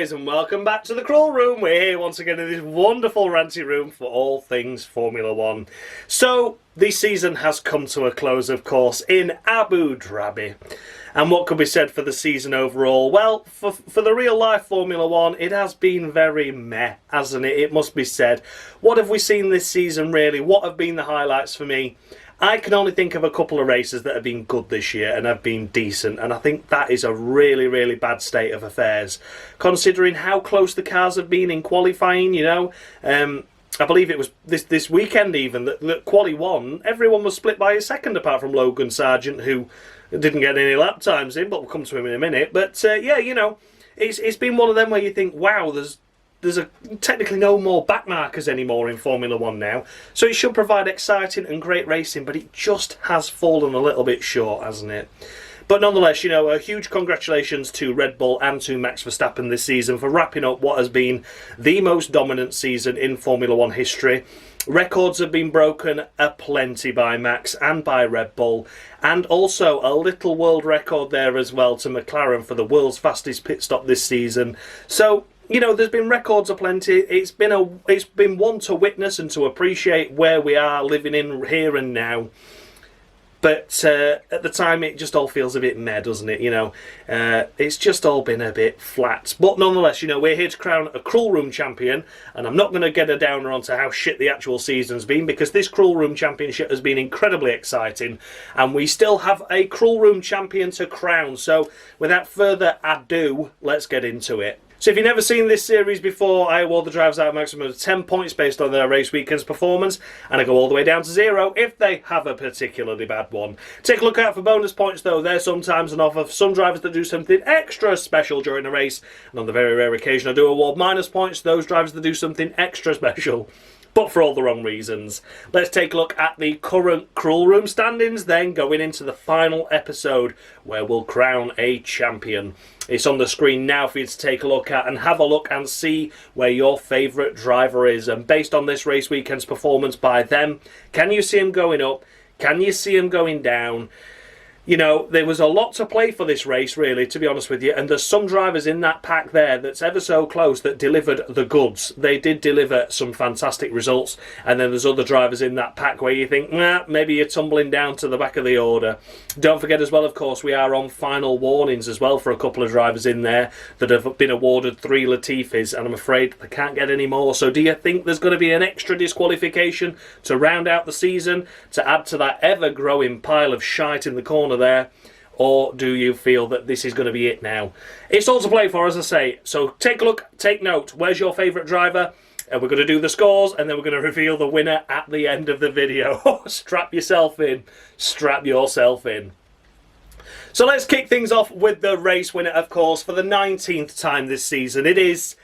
guys, and welcome back to the Crawl Room. We're here once again in this wonderful ranty room for all things Formula One. So, this season has come to a close, of course, in Abu Dhabi. And what could be said for the season overall? Well, for the real-life Formula One, it has been very meh, hasn't it? It must be said. What have we seen this season, really? What have been the highlights for me? I can only think of a couple of races that have been good this year and have been decent, and I think that is a really, really bad state of affairs. Considering how close the cars have been in qualifying, you know, I believe it was this weekend even, that Quali 1, everyone was split by a second apart from Logan Sargent, who didn't get any lap times in, but we'll come to him in a minute. But yeah, you know, it's been one of them where you think, wow, there's technically no more backmarkers anymore in Formula One now, so it should provide exciting and great racing, but it just has fallen a little bit short, hasn't it? But nonetheless, you know, a huge congratulations to Red Bull and to Max Verstappen this season for wrapping up what has been the most dominant season in Formula One history. Records have been broken aplenty by Max and by Red Bull, and also a little world record there as well to McLaren for the world's fastest pit stop this season. So, you know, there's been records aplenty. It's been one to witness and to appreciate where we are living in here and now. But at the time, it just all feels a bit meh, doesn't it? You know, it's just all been a bit flat. But nonetheless, you know, we're here to crown a Crawl Room champion, and I'm not going to get a downer onto how shit the actual season's been, because this Crawl Room championship has been incredibly exciting, and we still have a Crawl Room champion to crown. So, without further ado, let's get into it. So if you've never seen this series before, I award the drivers out a maximum of 10 points based on their race weekend's performance, and I go all the way down to 0 if they have a particularly bad one. Take a look out for bonus points though. They're sometimes an offer for some drivers that do something extra special during a race, and on the very rare occasion I do award minus points to those drivers that do something extra special, but for all the wrong reasons. Let's take a look at the current Crawl Room standings, then going into the final episode where we'll crown a champion. It's on the screen now for you to take a look at and have a look and see where your favourite driver is. And based on this race weekend's performance by them, can you see him going up? Can you see him going down? You know, there was a lot to play for this race, really, to be honest with you. And there's some drivers in that pack there that's ever so close that delivered the goods. They did deliver some fantastic results. And then there's other drivers in that pack where you think, nah, maybe you're tumbling down to the back of the order. Don't forget as well, of course, we are on final warnings as well for a couple of drivers in there that have been awarded 3 Latifis. And I'm afraid they can't get any more. So do you think there's going to be an extra disqualification to round out the season, to add to that ever-growing pile of shite in the corner there, or do you feel that this is going to be it now? It's all to play for, as I say, so take a look, take note. Where's your favourite driver? And we're going to do the scores, and then we're going to reveal the winner at the end of the video. Strap yourself in. Strap yourself in. So let's kick things off with the race winner, of course, for the 19th time this season. It is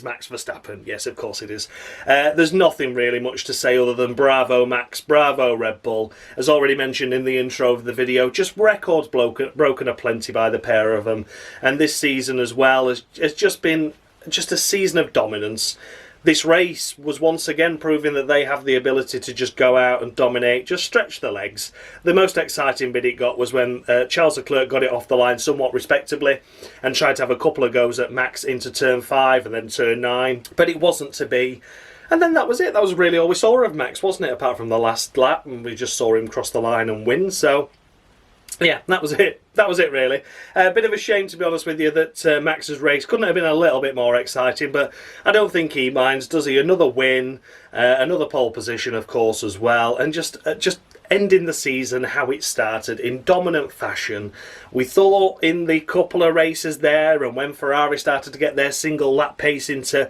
Max Verstappen. Yes, of course it is. There's nothing really much to say other than bravo Max, bravo Red Bull. As already mentioned in the intro of the video, just records broken aplenty by the pair of them. And this season as well has just been just a season of dominance. This race was once again proving that they have the ability to just go out and dominate, just stretch the legs. The most exciting bit it got was when Charles Leclerc got it off the line somewhat respectably and tried to have a couple of goes at Max into turn 5 and then turn 9, but it wasn't to be. And then that was it. That was really all we saw of Max, wasn't it? Apart from the last lap, and we just saw him cross the line and win. So yeah, that was it. That was it, really. A bit of a shame, to be honest with you, that Max's race couldn't have been a little bit more exciting, but I don't think he minds, does he? Another win, another pole position, of course, as well, and just ending the season how it started in dominant fashion. We thought in the couple of races there, and when Ferrari started to get their single lap pace into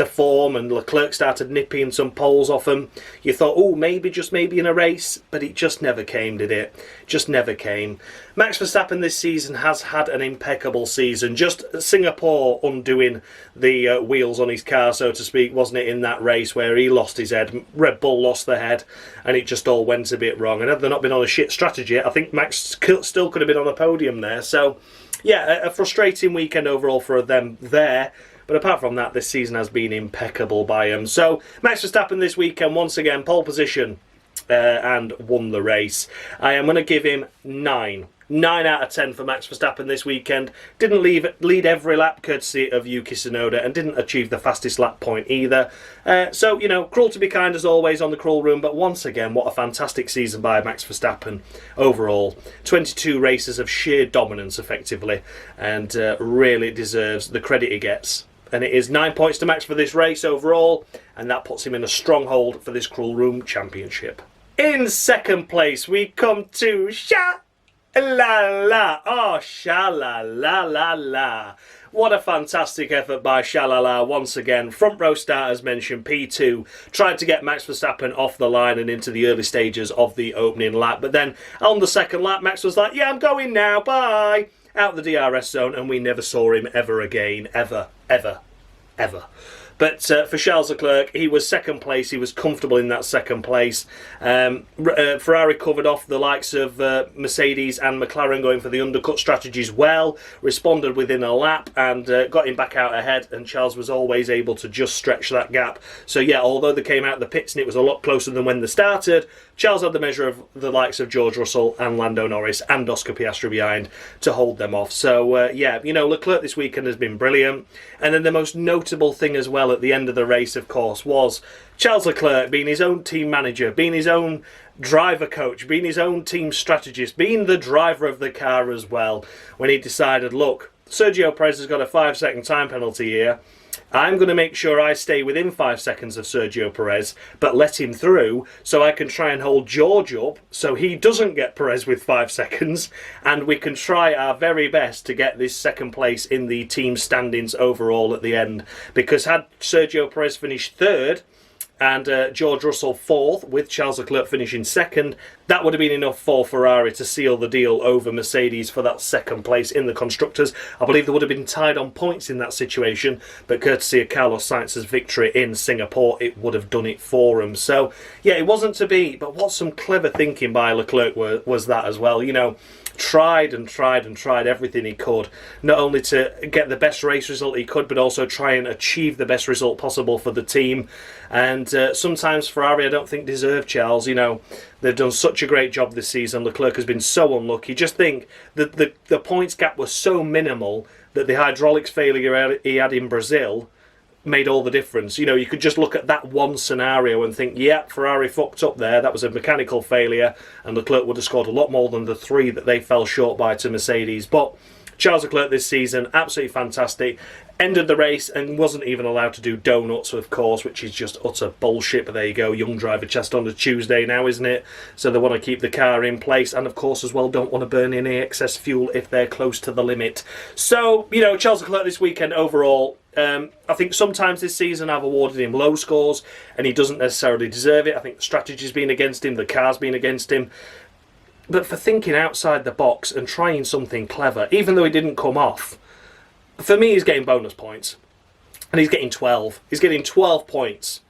form and Leclerc started nipping some poles off them, you thought, oh, maybe, just maybe in a race, but it just never came, did it? Just never came. Max Verstappen this season has had an impeccable season. Just Singapore undoing the wheels on his car, so to speak, wasn't it, in that race where he lost his head, Red Bull lost their head, and it just all went a bit wrong. And had they not been on a shit strategy, I think Max still could have been on a podium there. So, yeah, a frustrating weekend overall for them there. But apart from that, this season has been impeccable by him. So, Max Verstappen this weekend, once again, pole position and won the race. I am going to give him 9 9 out of 10 for Max Verstappen this weekend. Didn't lead every lap courtesy of Yuki Tsunoda and didn't achieve the fastest lap point either. So, cruel to be kind as always on the cruel room, but once again, what a fantastic season by Max Verstappen overall. 22 races of sheer dominance effectively, and really deserves the credit he gets. And it is 9 points to Max for this race overall, and that puts him in a stronghold for this cruel room championship. In second place, we come to Sha-la-la. Oh, Sha-la-la-la-la. What a fantastic effort by Sha-la-la once again. Front row start, as mentioned, P2. Tried to get Max Verstappen off the line and into the early stages of the opening lap. But then on the second lap, Max was like, yeah, I'm going now, bye. Out the DRS zone, and we never saw him ever again. Ever. But for Charles Leclerc, he was second place. He was comfortable in that second place. Ferrari covered off the likes of Mercedes and McLaren going for the undercut strategies well, responded within a lap and got him back out ahead, and Charles was always able to just stretch that gap. So yeah, although they came out of the pits and it was a lot closer than when they started, Charles had the measure of the likes of George Russell and Lando Norris and Oscar Piastri behind to hold them off. So yeah, Leclerc this weekend has been brilliant. And then the most notable thing as well at the end of the race, of course, was Charles Leclerc being his own team manager, being his own driver coach, being his own team strategist, being the driver of the car as well, when he decided, look, Sergio Perez has got a 5-second time penalty here. I'm going to make sure I stay within 5 seconds of Sergio Perez, but let him through so I can try and hold George up so he doesn't get Perez with 5 seconds, and we can try our very best to get this second place in the team standings overall at the end. Because had Sergio Perez finished third and George Russell fourth, with Charles Leclerc finishing second, that would have been enough for Ferrari to seal the deal over Mercedes for that second place in the Constructors. I believe they would have been tied on points in that situation, but courtesy of Carlos Sainz's victory in Singapore, it would have done it for him. So yeah, it wasn't to be, but what some clever thinking by Leclerc was that as well. Tried everything he could, not only to get the best race result he could, but also try and achieve the best result possible for the team. And sometimes Ferrari, I don't think, deserve Charles. They've done such a great job this season. Leclerc has been so unlucky. Just think that the points gap was so minimal that the hydraulics failure he had in Brazil made all the difference. You could just look at that one scenario and think, yeah, Ferrari fucked up there. That was a mechanical failure, and Leclerc would have scored a lot more than the 3 that they fell short by to Mercedes. But Charles Leclerc this season, absolutely fantastic. Ended the race and wasn't even allowed to do donuts, of course, which is just utter bullshit. But there you go, young driver test on a Tuesday now, isn't it? So they want to keep the car in place, and of course as well don't want to burn any excess fuel if they're close to the limit. So, Charles Leclerc this weekend overall, I think sometimes this season I've awarded him low scores and he doesn't necessarily deserve it. I think the strategy's been against him, the car's been against him. But for thinking outside the box and trying something clever, even though he didn't come off, for me he's getting bonus points. And he's getting 12. He's getting 12 points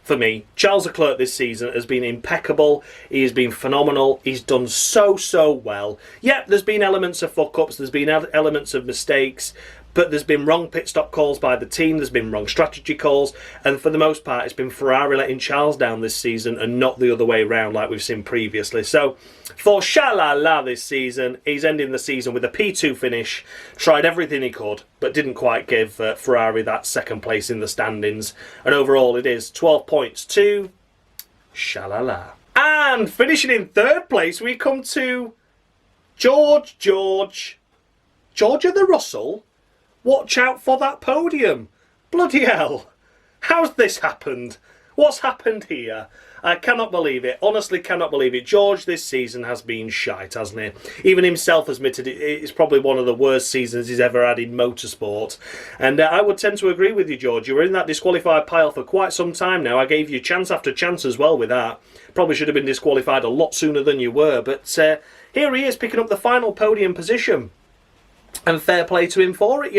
for me. Charles Leclerc this season has been impeccable. He has been phenomenal. He's done so well. Yeah, there's been elements of fuck-ups. There's been elements of mistakes. But there's been wrong pit stop calls by the team, there's been wrong strategy calls, and for the most part it's been Ferrari letting Charles down this season and not the other way around like we've seen previously. So for Sha-la-la this season, he's ending the season with a P2 finish, tried everything he could, but didn't quite give Ferrari that second place in the standings. And overall it is 12 points to Sha-la-la. And finishing in third place, we come to Georgia the Russell. Watch out for that podium. Bloody hell. How's this happened? What's happened here? I cannot believe it. Honestly cannot believe it. George this season has been shite, hasn't he? Even himself admitted it's probably one of the worst seasons he's ever had in motorsport. And I would tend to agree with you, George. You were in that disqualified pile for quite some time now. I gave you chance after chance as well with that. Probably should have been disqualified a lot sooner than you were. But here he is picking up the final podium position. And fair play to him for it,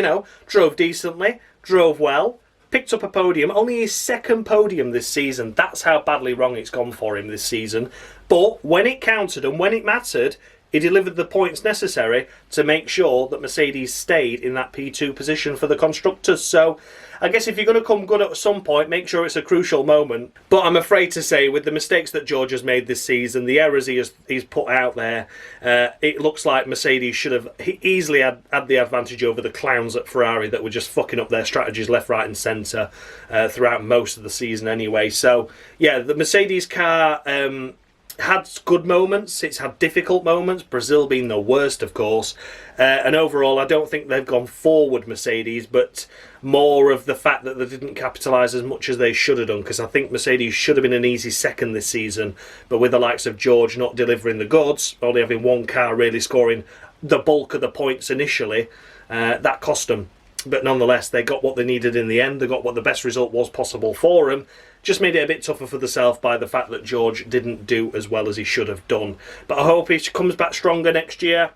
Drove decently, drove well, picked up a podium, only his second podium this season. That's how badly wrong it's gone for him this season. But when it counted and when it mattered, he delivered the points necessary to make sure that Mercedes stayed in that P2 position for the constructors. So I guess if you're going to come good at some point, make sure it's a crucial moment. But I'm afraid to say, with the mistakes that George has made this season, the errors he's put out there, it looks like Mercedes should have easily had the advantage over the clowns at Ferrari that were just fucking up their strategies left, right and centre throughout most of the season anyway. So yeah, the Mercedes car had good moments, it's had difficult moments, Brazil being the worst, of course, and overall I don't think they've gone forward, Mercedes, but more of the fact that they didn't capitalise as much as they should have done, because I think Mercedes should have been an easy second this season, but with the likes of George not delivering the goods, only having one car really scoring the bulk of the points initially, that cost them. But nonetheless, they got what they needed in the end. They got what the best result was possible for them. Just made it a bit tougher for themselves by the fact that George didn't do as well as he should have done. But I hope he comes back stronger next year.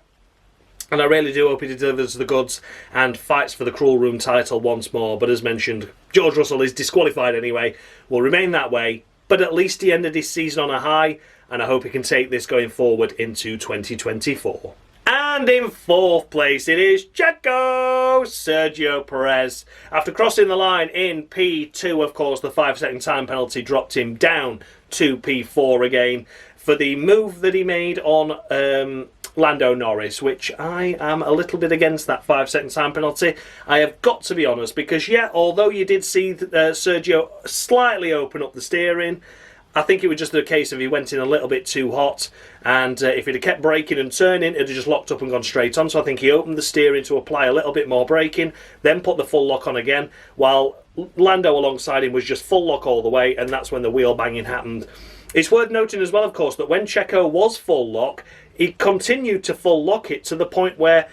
And I really do hope he delivers the goods and fights for the Cruel Room title once more. But as mentioned, George Russell is disqualified anyway. Will remain that way. But at least he ended his season on a high. And I hope he can take this going forward into 2024. And in fourth place it is Checo Sergio Perez. After crossing the line in P2, of course, the 5-second time penalty dropped him down to P4 again for the move that he made on Lando Norris, which I am a little bit against that 5-second time penalty. I have got to be honest, because yeah, although you did see Sergio slightly open up the steering, I think it was just a case of he went in a little bit too hot, and if he'd have kept braking and turning, it'd have just locked up and gone straight on. So I think he opened the steering to apply a little bit more braking, then put the full lock on again, while Lando alongside him was just full lock all the way, and that's when the wheel banging happened. It's worth noting as well, of course, that when Checo was full lock, he continued to full lock it to the point where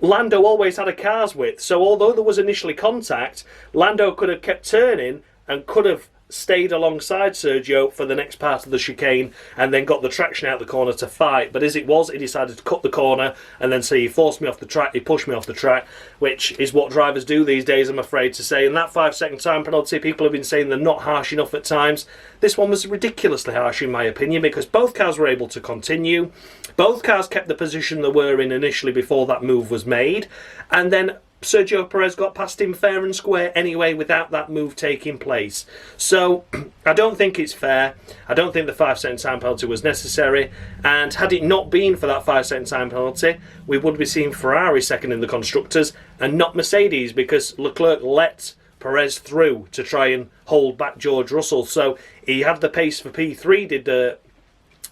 Lando always had a car's width. So although there was initially contact, Lando could have kept turning and could have stayed alongside Sergio for the next part of the chicane and then got the traction out the corner to fight. But as it was, he decided to cut the corner and then say he forced me off the track, he pushed me off the track, which is what drivers do these days, I'm afraid to say. And that 5-second time penalty, people have been saying they're not harsh enough at times. This one was ridiculously harsh in my opinion, because both cars were able to continue. Both cars kept the position they were in initially before that move was made, and then Sergio Perez got past him fair and square anyway without that move taking place. So I don't think it's fair. I don't think the 5-second time penalty was necessary, and had it not been for that 5-second time penalty, we would be seeing Ferrari second in the constructors and not Mercedes, because Leclerc let Perez through to try and hold back George Russell. So he had the pace for P3, did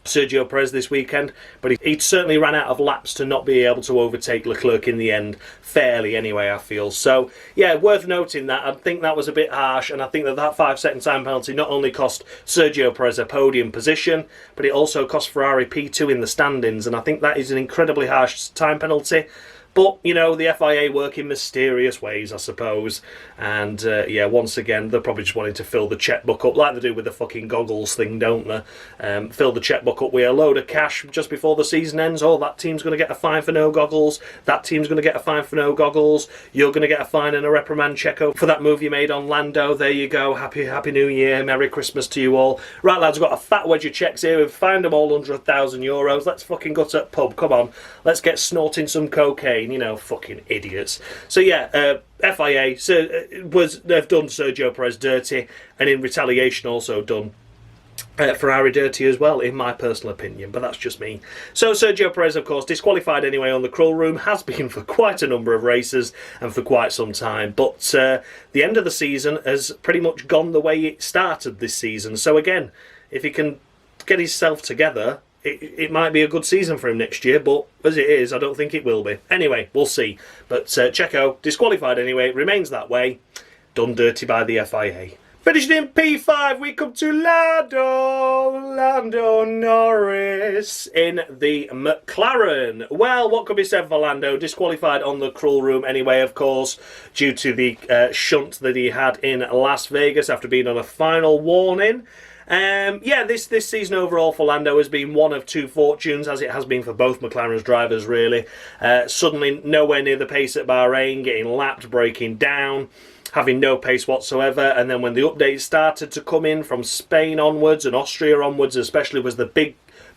Sergio Perez this weekend, but he certainly ran out of laps to not be able to overtake Leclerc in the end, fairly anyway, I feel. So yeah, worth noting that. I think that was a bit harsh, and I think that 5-second time penalty not only cost Sergio Perez a podium position, but it also cost Ferrari P2 in the standings, and I think that is an incredibly harsh time penalty. But, you know, the FIA work in mysterious ways, I suppose. And, yeah, once again, they're probably just wanting to fill the checkbook up, like they do with the fucking goggles thing, don't they? Fill the checkbook up with a load of cash just before the season ends. Oh, that team's going to get a fine for no goggles. That team's going to get a fine for no goggles. You're going to get a fine and a reprimand check-up for that move you made on Lando. There you go. Happy New Year. Merry Christmas to you all. Right, lads, we've got a fat wedge of checks here. We've found them all under €1,000. Let's fucking go to that pub. Come on. Let's get snorting some cocaine. You know, fucking idiots. So yeah, FIA they've done Sergio Perez dirty, and in retaliation also done Ferrari dirty as well, in my personal opinion, but that's just me. So Sergio Perez, of course, disqualified anyway on the Cruel Room, has been for quite a number of races and for quite some time, but the end of the season has pretty much gone the way it started this season. So again, if he can get himself together, it might be a good season for him next year, but as it is, I don't think it will be. Anyway, we'll see. But Checo, disqualified anyway, remains that way. Done dirty by the FIA. Finishing in P5, we come to Lando Norris in the McLaren. Well, what could be said for Lando? Disqualified on the Cruel Room anyway, of course, due to the shunt that he had in Las Vegas after being on a final warning. Yeah, this season overall for Lando has been one of two fortunes, as it has been for both McLaren's drivers, really. Suddenly nowhere near the pace at Bahrain, getting lapped, breaking down, having no pace whatsoever, and then when the updates started to come in from Spain onwards and Austria onwards especially, was the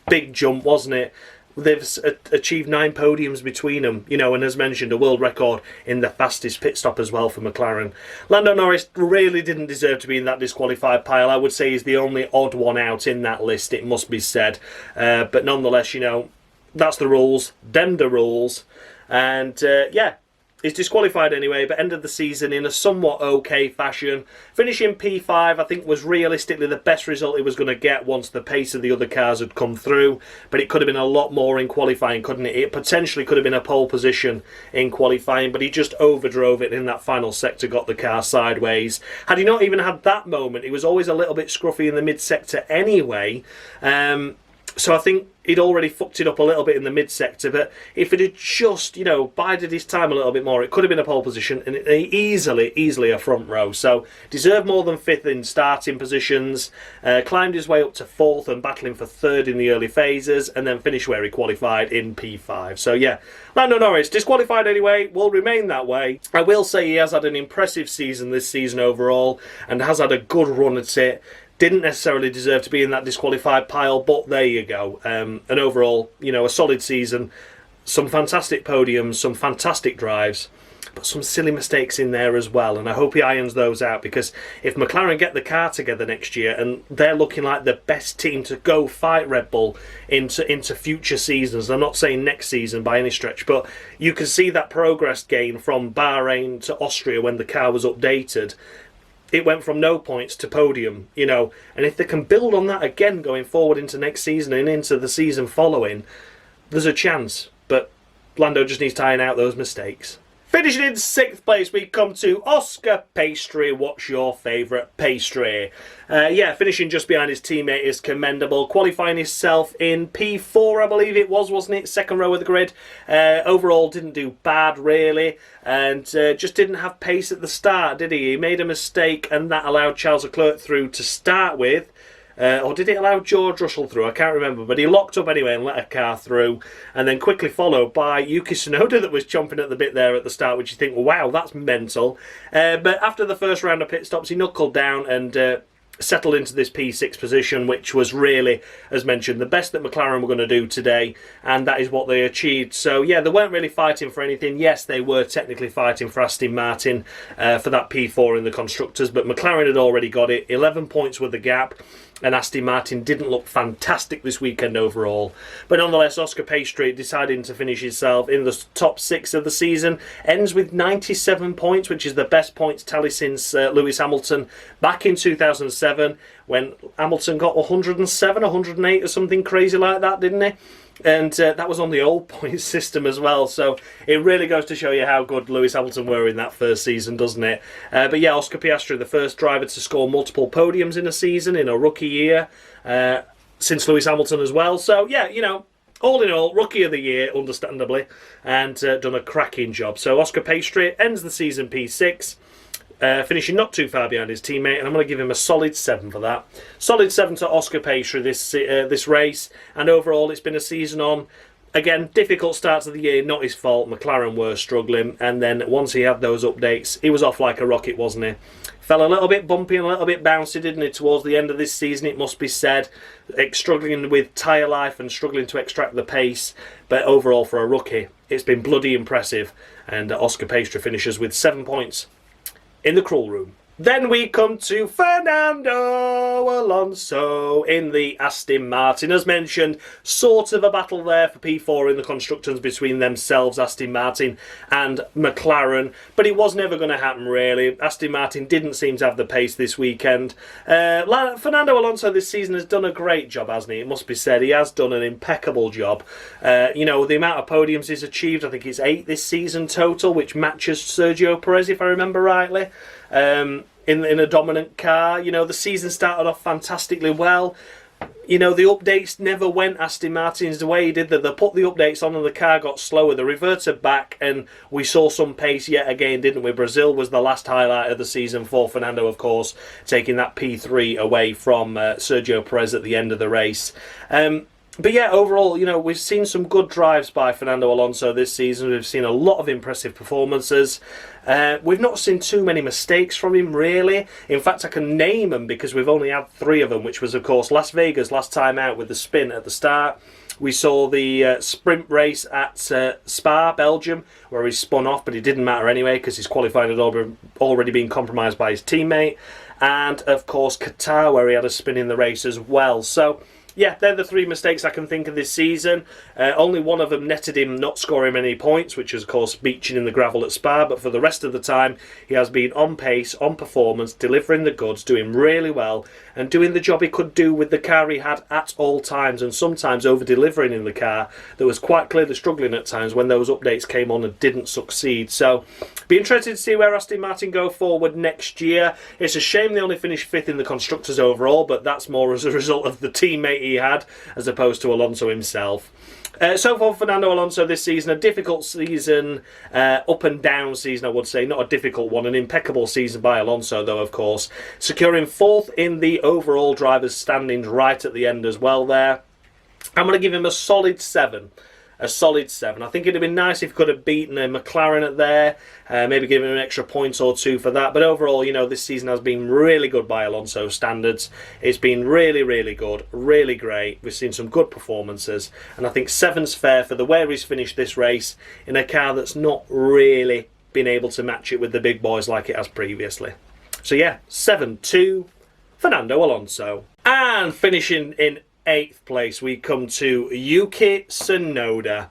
big jump, wasn't it? they've achieved 9 podiums between them, you know, and as mentioned, a world record in the fastest pit stop as well for McLaren. Lando Norris really didn't deserve to be in that disqualified pile. I would say he's the only odd one out in that list, it must be said. But nonetheless, you know, that's the rules, them the rules. And yeah, he's disqualified anyway, but ended the season in a somewhat okay fashion. Finishing P5, I think, was realistically the best result he was going to get once the pace of the other cars had come through. But it could have been a lot more in qualifying, couldn't it? It potentially could have been a pole position in qualifying, but he just overdrove it in that final sector, got the car sideways. Had he not even had that moment, he was always a little bit scruffy in the mid-sector anyway. So I think he'd already fucked it up a little bit in the mid-sector, but if it had just, you know, bided his time a little bit more, it could have been a pole position and easily a front row. So deserved more than 5th in starting positions, climbed his way up to 4th and battling for 3rd in the early phases, and then finished where he qualified in P5. So yeah, Lando Norris, disqualified anyway, will remain that way. I will say he has had an impressive season this season overall, and has had a good run at it. Didn't necessarily deserve to be in that disqualified pile, but there you go. And overall, you know, a solid season. Some fantastic podiums, some fantastic drives, but some silly mistakes in there as well. And I hope he irons those out, because if McLaren get the car together next year and they're looking like the best team to go fight Red Bull into future seasons, I'm not saying next season by any stretch, but you can see that progress gain from Bahrain to Austria when the car was updated. It went from no points to podium, you know, and if they can build on that again going forward into next season and into the season following, there's a chance. But Lando just needs to iron out those mistakes. Finishing in 6th place, we come to Oscar Piastri. What's your favourite pastry? Yeah, finishing just behind his teammate is commendable. Qualifying himself in P4, I believe it was, wasn't it? 2nd row of the grid. Overall, didn't do bad, really. And just didn't have pace at the start, did he? He made a mistake, and that allowed Charles Leclerc through to start with. Or did it allow George Russell through? I can't remember, but he locked up anyway and let a car through, and then quickly followed by Yuki Tsunoda that was chomping at the bit there at the start, which you think, wow, that's mental. But after the first round of pit stops, he knuckled down and settled into this P6 position, which was really, as mentioned, the best that McLaren were going to do today, and that is what they achieved. So yeah, they weren't really fighting for anything. Yes, they were technically fighting for Aston Martin for that P4 in the Constructors, but McLaren had already got it. 11 points were the gap, and Aston Martin didn't look fantastic this weekend overall. But nonetheless, Oscar Piastri deciding to finish himself in the top 6 of the season, ends with 97 points, which is the best points tally since Lewis Hamilton back in 2007, when Hamilton got 107, 108 or something crazy like that, didn't he? And that was on the old points system as well, so it really goes to show you how good Lewis Hamilton were in that first season, doesn't it? But yeah, Oscar Piastri, the first driver to score multiple podiums in a season, in a rookie year, since Lewis Hamilton as well. So yeah, you know, all in all, Rookie of the Year, understandably, and done a cracking job. So Oscar Piastri ends the season P6, finishing not too far behind his teammate, and I'm going to give him a solid 7 for that. Solid 7 to Oscar Piastri this race, and overall it's been a season on, again, difficult start to the year, not his fault. McLaren were struggling, and then once he had those updates, he was off like a rocket, wasn't he? Fell a little bit bumpy and a little bit bouncy, didn't he, towards the end of this season, it must be said. Struggling with tyre life and struggling to extract the pace, but overall for a rookie, it's been bloody impressive, and Oscar Piastri finishes with 7 points in the crawl room. Then we come to Fernando Alonso in the Aston Martin. As mentioned, sort of a battle there for P4 in the Constructors between themselves, Aston Martin and McLaren, but it was never going to happen really. Aston Martin didn't seem to have the pace this weekend. Fernando Alonso this season has done a great job, hasn't he? It must be said, he has done an impeccable job. You know, the amount of podiums he's achieved, I think it's 8 this season total, which matches Sergio Perez, if I remember rightly. In a dominant car. You know, the season started off fantastically well. You know, the updates never went Aston Martin's way, did they? They put the updates on and the car got slower. They reverted back and we saw some pace yet again, didn't we? Brazil was the last highlight of the season for Fernando, of course, taking that P3 away from Sergio Perez at the end of the race. But yeah, overall, you know, we've seen some good drives by Fernando Alonso this season. We've seen a lot of impressive performances. We've not seen too many mistakes from him, really. In fact, I can name them because we've only had 3 of them, which was, of course, Las Vegas last time out with the spin at the start. We saw the sprint race at Spa, Belgium, where he spun off, but it didn't matter anyway because his qualifying had already been compromised by his teammate. And, of course, Qatar, where he had a spin in the race as well. So, yeah, they're the 3 mistakes I can think of this season. Only one of them netted him not scoring any points, which is, of course, beaching in the gravel at Spa. But for the rest of the time, he has been on pace, on performance, delivering the goods, doing really well, and doing the job he could do with the car he had at all times, and sometimes over-delivering in the car that was quite clearly struggling at times when those updates came on and didn't succeed. So, be interested to see where Aston Martin go forward next year. It's a shame they only finished 5th in the Constructors overall, but that's more as a result of the teammate he had as opposed to Alonso himself. So for Fernando Alonso this season, a difficult season, up and down season I would say, not a difficult one, an impeccable season by Alonso though, of course, securing 4th in the overall drivers' standings right at the end as well there. I'm going to give him a solid 7. A solid 7. I think it'd have been nice if he could have beaten a McLaren at there, maybe give him an extra point or 2 for that. But overall, you know, this season has been really good by Alonso standards. It's been really, really good, really great. We've seen some good performances, and I think 7's fair for the way he's finished this race in a car that's not really been able to match it with the big boys like it has previously. So yeah, 7-2, Fernando Alonso. And finishing in 8th place, we come to Yuki Tsunoda.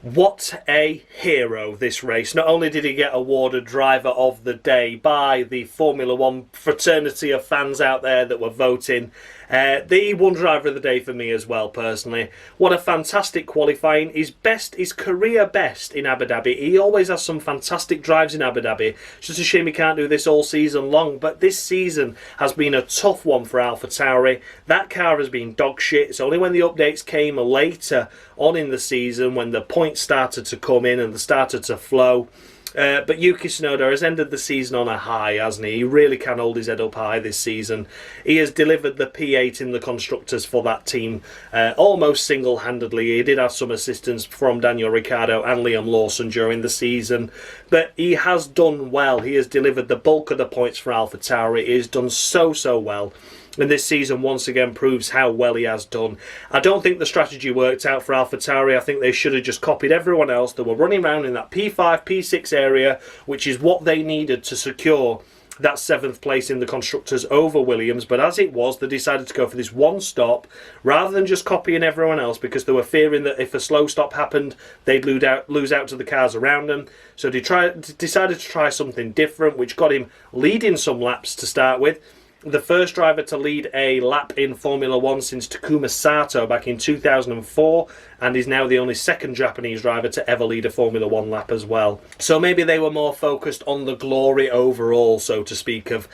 What a hero this race. Not only did he get awarded Driver of the Day by the Formula One fraternity of fans out there that were voting, the one Driver of the Day for me as well, personally. What a fantastic qualifying. His career best in Abu Dhabi. He always has some fantastic drives in Abu Dhabi. It's just a shame he can't do this all season long, but this season has been a tough one for AlphaTauri. That car has been dog shit. It's only when the updates came later on in the season, when the points started to come in and they started to flow. But Yuki Tsunoda has ended the season on a high, hasn't he? He really can hold his head up high this season. He has delivered the P8 in the Constructors for that team almost single-handedly. He did have some assistance from Daniel Ricciardo and Liam Lawson during the season, but he has done well. He has delivered the bulk of the points for AlphaTauri. He has done so well. And this season once again proves how well he has done. I don't think the strategy worked out for AlphaTauri. I think they should have just copied everyone else that were running around in that P5, P6 area, which is what they needed to secure that 7th place in the Constructors over Williams. But as it was, they decided to go for this one stop rather than just copying everyone else, because they were fearing that if a slow stop happened, they'd lose out to the cars around them. So they decided to try something different, which got him leading some laps to start with. The first driver to lead a lap in Formula One since Takuma Sato back in 2004, and is now the only 2nd Japanese driver to ever lead a Formula One lap as well. So maybe they were more focused on the glory overall, so to speak, of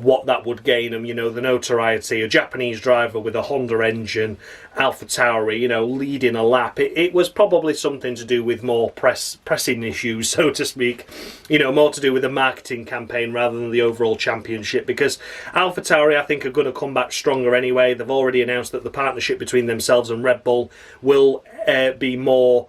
what that would gain them, you know, the notoriety. A Japanese driver with a Honda engine, AlphaTauri, you know, leading a lap. It was probably something to do with more pressing issues, so to speak, you know, more to do with the marketing campaign rather than the overall championship, because AlphaTauri, I think, are going to come back stronger anyway. They've already announced that the partnership between themselves and Red Bull will be more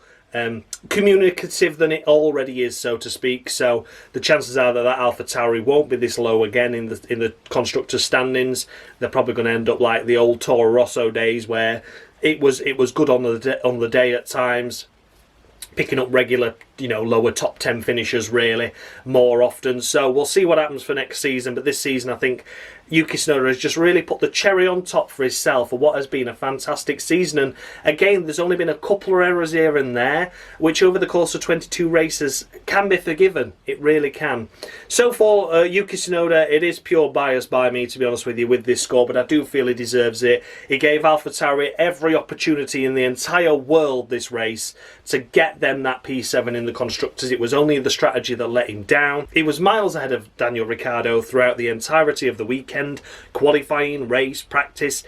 communicative than it already is, so to speak. So the chances are that AlphaTauri won't be this low again in the Constructors' standings. They're probably going to end up like the old Toro Rosso days, where it was good on the day at times, picking up regular, you know, lower top 10 finishers really more often. So we'll see what happens for next season. But this season, I think Yuki Tsunoda has just really put the cherry on top for himself for what has been a fantastic season. And again, there's only been a couple of errors here and there, which over the course of 22 races can be forgiven. It really can. So for Yuki Tsunoda, it is pure bias by me, to be honest with you, with this score, but I do feel he deserves it. He gave AlphaTauri every opportunity in the entire world this race to get them that P7 in the Constructors. It was only the strategy that let him down. He was miles ahead of Daniel Ricciardo throughout the entirety of the weekend, qualifying, race, practice,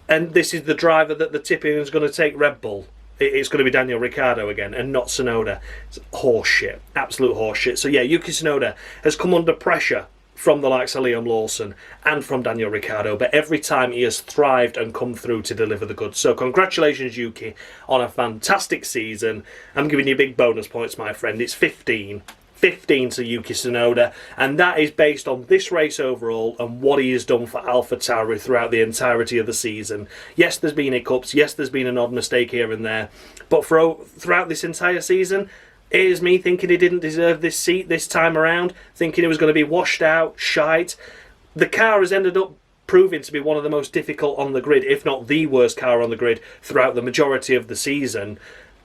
and this is the driver that the tipping is going to take Red Bull. It's going to be Daniel Ricciardo again and not Tsunoda. It's horseshit, absolute horseshit. So yeah, Yuki Tsunoda has come under pressure from the likes of Liam Lawson and from Daniel Ricciardo, but every time he has thrived and come through to deliver the goods. So congratulations, Yuki, on a fantastic season. I'm giving you big bonus points, my friend. It's 15 15 to Yuki Tsunoda, and that is based on this race overall and what he has done for AlphaTauri throughout the entirety of the season. Yes, there's been hiccups, yes, there's been an odd mistake here and there, but throughout this entire season, it is me thinking he didn't deserve this seat this time around, thinking it was going to be washed out, shite. The car has ended up proving to be one of the most difficult on the grid, if not the worst car on the grid throughout the majority of the season.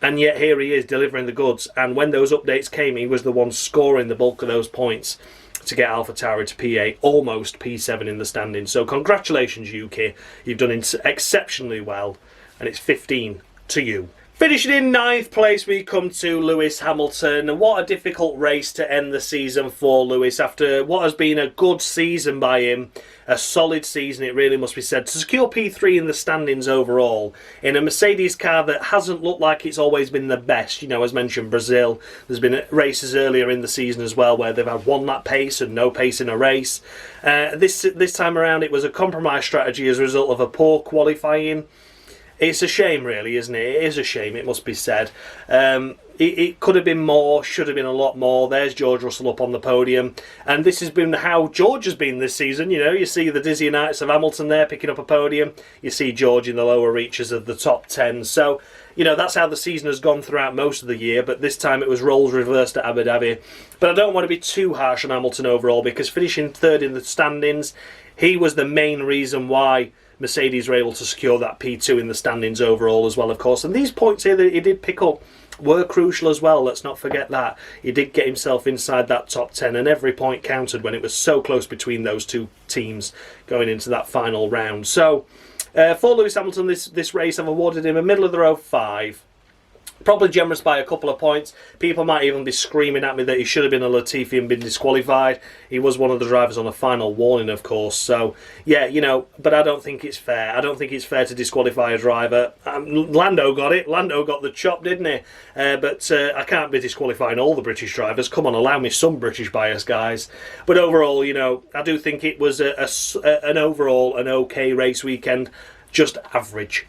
And yet here he is delivering the goods. And when those updates came, he was the one scoring the bulk of those points to get AlphaTauri to P8, almost P7 in the standings. So congratulations, Yuki. You've done exceptionally well. And it's 15 to you. Finishing in 9th place, we come to Lewis Hamilton. What a difficult race to end the season for Lewis after what has been a good season by him. A solid season, it really must be said. To secure P3 in the standings overall, in a Mercedes car that hasn't looked like it's always been the best. You know, as mentioned, Brazil. There's been races earlier in the season as well where they've had one lap pace and no pace in a race. This time around, it was a compromise strategy as a result of a poor qualifying. It's a shame, really, isn't it? It is a shame, it must be said. It could have been more, should have been a lot more. There's George Russell up on the podium. And this has been how George has been this season. You know, you see the dizzy nights of Hamilton there picking up a podium. You see George in the lower reaches of the top 10. So, you know, that's how the season has gone throughout most of the year. But this time it was roles reversed at Abu Dhabi. But I don't want to be too harsh on Hamilton overall, because finishing third in the standings, he was the main reason why Mercedes were able to secure that P2 in the standings overall as well, of course. And these points here that he did pick up were crucial as well. Let's not forget that. He did get himself inside that top 10, and every point counted when it was so close between those two teams going into that final round. So, for Lewis Hamilton, this race, I've awarded him a middle-of-the-road 5. Probably generous by a couple of points. People might even be screaming at me that he should have been a Latifi and been disqualified. He was one of the drivers on a final warning, of course. So, yeah, you know, but I don't think it's fair. I don't think it's fair to disqualify a driver. Lando got it. Lando got the chop, didn't he? But I can't be disqualifying all the British drivers. Come on, allow me some British bias, guys. But overall, you know, I do think it was an overall an okay race weekend. Just average.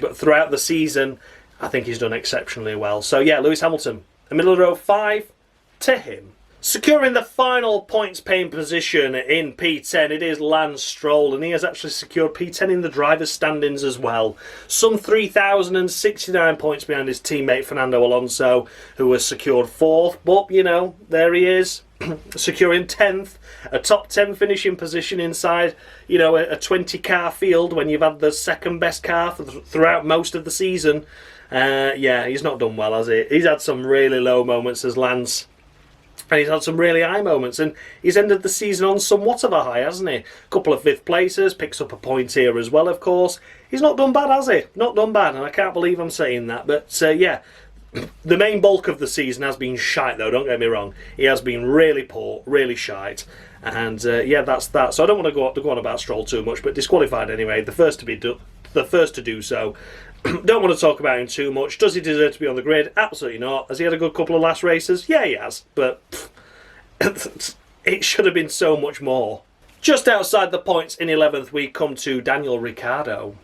But throughout the season, I think he's done exceptionally well. So yeah, Lewis Hamilton, a middle of the road 5 to him. Securing the final points-paying position in P10, it is Lance Stroll, and he has actually secured P10 in the drivers' standings as well. Some 3,069 points behind his teammate Fernando Alonso, who has secured 4th. But, you know, there he is, securing 10th. A top 10 finishing position inside, you know, a 20-car field when you've had the second-best car throughout most of the season. Yeah, he's not done well, has he? He's had some really low moments as Lance, and he's had some really high moments, and he's ended the season on somewhat of a high, hasn't he? A couple of 5th places, picks up a point here as well, of course. He's not done bad, has he? Not done bad, and I can't believe I'm saying that, but yeah. The main bulk of the season has been shite, though, don't get me wrong. He has been really poor, really shite. And yeah, that's that. So I don't want to go on about Stroll too much, but disqualified anyway. The first to do so. Don't want to talk about him too much. Does he deserve to be on the grid? Absolutely not. Has he had a good couple of last races? Yeah, he has. But it should have been so much more. Just outside the points in 11th, we come to Daniel Ricciardo.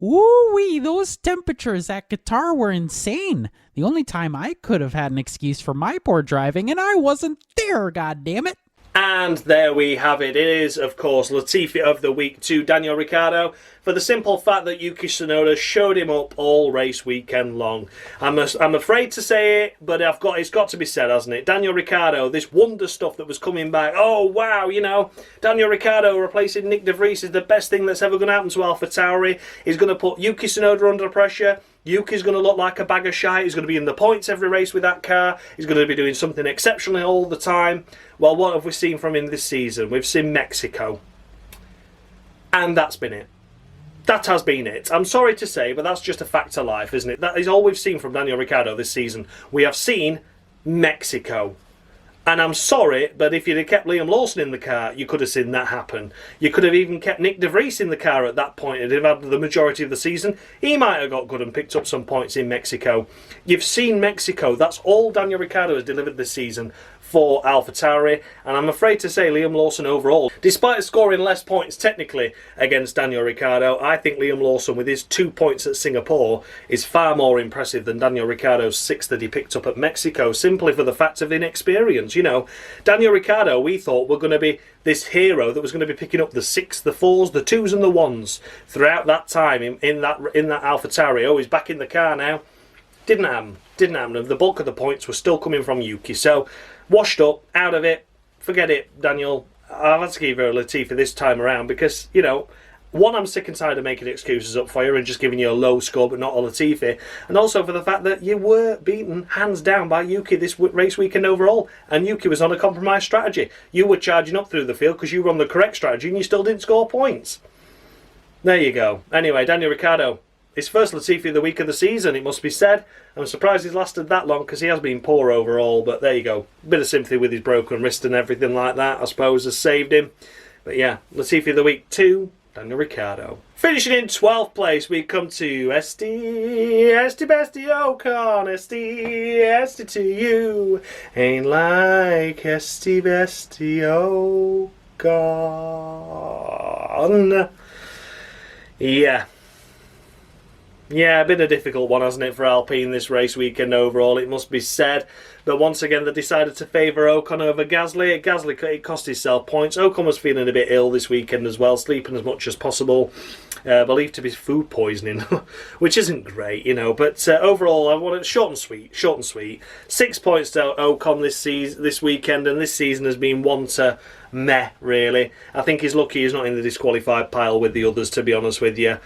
Woo-wee, those temperatures at Qatar were insane. The only time I could have had an excuse for my poor driving, and I wasn't there, goddammit. And there we have it. It is, of course, Latifi of the week to Daniel Ricciardo, for the simple fact that Yuki Tsunoda showed him up all race weekend long. I'm afraid to say it, but it's got to be said, hasn't it? Daniel Ricciardo, this wonder stuff that was coming back. Oh, wow, you know, Daniel Ricciardo replacing Nick de Vries is the best thing that's ever going to happen to AlphaTauri. He's going to put Yuki Tsunoda under pressure. Yuki's going to look like a bag of shite. He's going to be in the points every race with that car. He's going to be doing something exceptional all the time. Well, what have we seen from him this season? We've seen Mexico. And that's been it. That has been it. I'm sorry to say, but that's just a fact of life, isn't it? That is all we've seen from Daniel Ricciardo this season. We have seen Mexico. And I'm sorry, but if you'd have kept Liam Lawson in the car, you could have seen that happen. You could have even kept Nick de Vries in the car at that point and have had the majority of the season. He might have got good and picked up some points in Mexico. You've seen Mexico. That's all Daniel Ricciardo has delivered this season for AlphaTauri, and I'm afraid to say Liam Lawson overall, despite scoring less points technically against Daniel Ricciardo, I think Liam Lawson with his 2 points at Singapore is far more impressive than Daniel Ricciardo's 6 that he picked up at Mexico, simply for the fact of inexperience. You know, Daniel Ricciardo, we thought, were going to be this hero that was going to be picking up the 6s, the 4s, the 2s and the 1s throughout that time in that AlphaTauri. Oh, he's back in the car now. Didn't happen. The bulk of the points were still coming from Yuki. So, washed up, out of it. Forget it, Daniel. I'll have to give you a Latifi this time around because, you know, one, I'm sick and tired of making excuses up for you and just giving you a low score but not a Latifi. And also for the fact that you were beaten hands down by Yuki this race weekend overall. And Yuki was on a compromised strategy. You were charging up through the field because you were on the correct strategy and you still didn't score points. There you go. Anyway, Daniel Ricciardo. His first Latifi of the week of the season, it must be said. I'm surprised he's lasted that long because he has been poor overall, but there you go. Bit of sympathy with his broken wrist and everything like that, I suppose, has saved him. But yeah, Latifi of the week 2, Daniel Ricciardo. Finishing in 12th place, we come to Esty Bestie Ocon, Esty to you. Ain't like Esty Bestie Ocon. Yeah, a bit of a difficult one, hasn't it, for Alpine this race weekend overall, it must be said. But once again, they decided to favour Ocon over Gasly. Gasly, it cost himself points. Ocon was feeling a bit ill this weekend as well, sleeping as much as possible. Believed to be food poisoning, which isn't great, you know. But overall, I want it short and sweet. 6 points to Ocon this weekend, and this season has been one to meh, really. I think he's lucky he's not in the disqualified pile with the others, to be honest with you.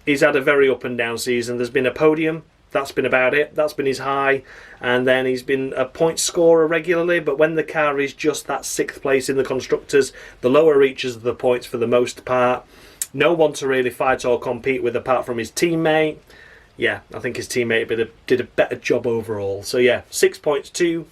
He's had a very up and down season. There's been a podium. That's been about it. That's been his high. And then he's been a point scorer regularly, but when the car is just that 6th place in the Constructors, the lower reaches of the points for the most part, no one to really fight or compete with apart from his teammate. Yeah, I think his teammate did a better job overall. So yeah, 6 points to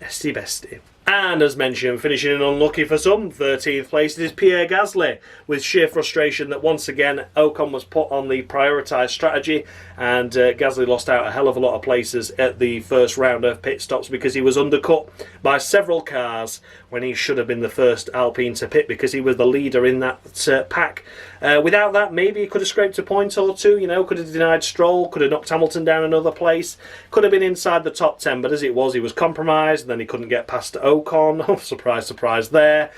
Esty Bestie. And as mentioned, finishing in unlucky for some, 13th place, it is Pierre Gasly, with sheer frustration that once again Ocon was put on the prioritised strategy, and Gasly lost out a hell of a lot of places at the first round of pit stops because he was undercut by several cars when he should have been the first Alpine to pit because he was the leader in that pack. Without that, maybe he could have scraped a point or two, you know, could have denied Stroll, could have knocked Hamilton down another place, could have been inside the top 10, but as it was, he was compromised, and then he couldn't get past Ocon. Oh, surprise, surprise there.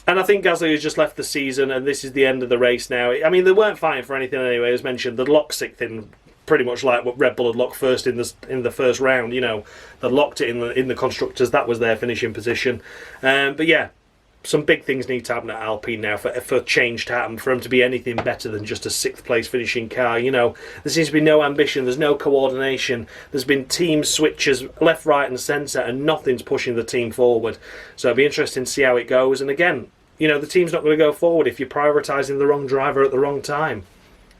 And I think Gasly has just left the season, and this is the end of the race now. I mean, they weren't fighting for anything anyway, as mentioned. They'd locked 6th in pretty much like what Red Bull had locked first in the first round, you know. They locked it in the Constructors. That was their finishing position. But yeah, some big things need to happen at Alpine now for change to happen, for them to be anything better than just a 6th place finishing car. You know, there seems to be no ambition, there's no coordination, there's been team switches left, right and centre, and nothing's pushing the team forward. So it'll be interesting to see how it goes. And again, you know, the team's not going to go forward if you're prioritising the wrong driver at the wrong time.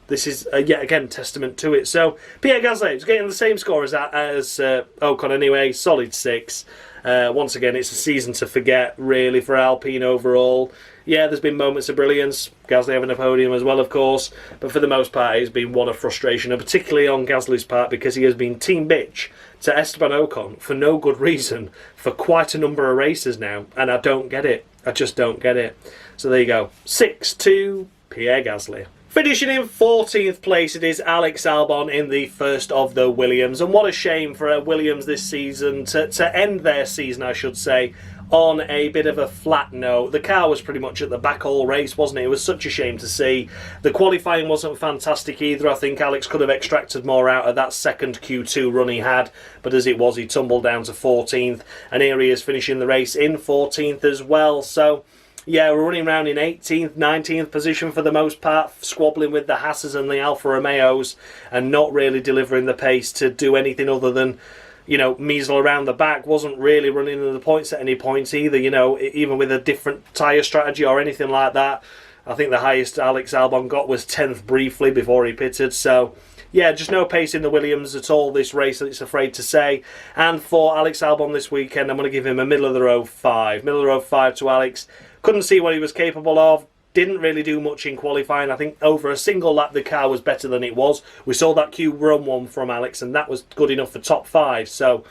This is, yet again, testament to it. So, Pierre Gasly is getting the same score as Ocon anyway, solid 6. Once again, it's a season to forget, really, for Alpine overall. Yeah, there's been moments of brilliance. Gasly having a podium as well, of course. But for the most part, it's been one of frustration, and particularly on Gasly's part, because he has been team bitch to Esteban Ocon for no good reason for quite a number of races now. And I don't get it. I just don't get it. So there you go. 6-2, Pierre Gasly. Finishing in 14th place, it is Alex Albon in the first of the Williams. And what a shame for Williams this season to end their season, I should say, on a bit of a flat note. The car was pretty much at the back all race, wasn't it? It was such a shame to see. The qualifying wasn't fantastic either. I think Alex could have extracted more out of that second Q2 run he had. But as it was, he tumbled down to 14th. And here he is finishing the race in 14th as well. So yeah, we're running around in 18th, 19th position for the most part, squabbling with the Haas's and the Alfa Romeos, and not really delivering the pace to do anything other than, you know, measle around the back. Wasn't really running in the points at any point either, you know, even with a different tyre strategy or anything like that. I think the highest Alex Albon got was 10th briefly before he pitted, so yeah, just no pace in the Williams at all this race, it's afraid to say. And for Alex Albon this weekend, I'm going to give him a middle of the road 5. Middle of the road 5 to Alex. Couldn't see what he was capable of. Didn't really do much in qualifying. I think over a single lap the car was better than it was. We saw that Q run 1 from Alex, and that was good enough for top 5. So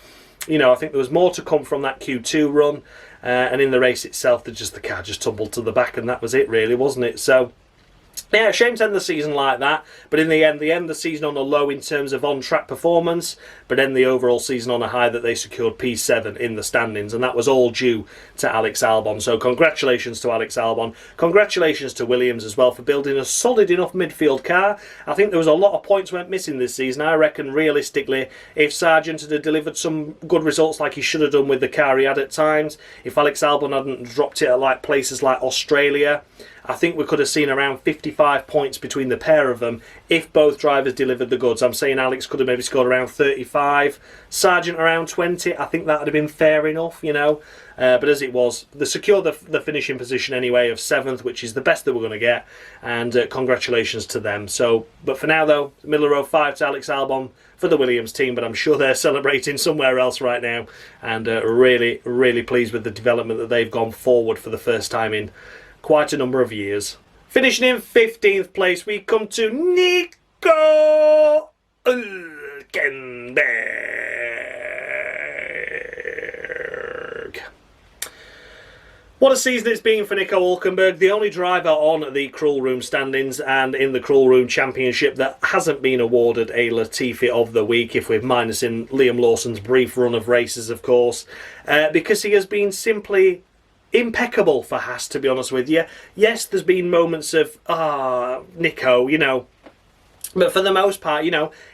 I think there was more to come from that Q2 run, and in the race itself, the car just tumbled to the back, and that was it, really, wasn't it? So, yeah, shame to end the season like that, but in the end, they end the season on a low in terms of on-track performance, but end the overall season on a high that they secured P7 in the standings, and that was all due to Alex Albon. So congratulations to Alex Albon. Congratulations to Williams as well for building a solid enough midfield car. I think there was a lot of points went missing this season. I reckon, realistically, if Sargent had delivered some good results like he should have done with the car he had at times, if Alex Albon hadn't dropped it at places like Australia, I think we could have seen around 55 points between the pair of them if both drivers delivered the goods. I'm saying Alex could have maybe scored around 35, Sargent around 20. I think that would have been fair enough, But as it was, they secured the finishing position anyway of 7th, which is the best that we're going to get. And congratulations to them. So, but for now, though, middle of row 5 to Alex Albon for the Williams team. But I'm sure they're celebrating somewhere else right now. And really, really pleased with the development that they've gone forward for the first time in quite a number of years. Finishing in 15th place, we come to Nico Hülkenberg. What a season it's been for Nico Hülkenberg, the only driver on the Cruel Room standings and in the Cruel Room Championship that hasn't been awarded a Latifi of the Week, if we're minusing Liam Lawson's brief run of races, of course, because he has been simply impeccable for Haas, to be honest with you. Yes, there's been moments of, Nico, but for the most part,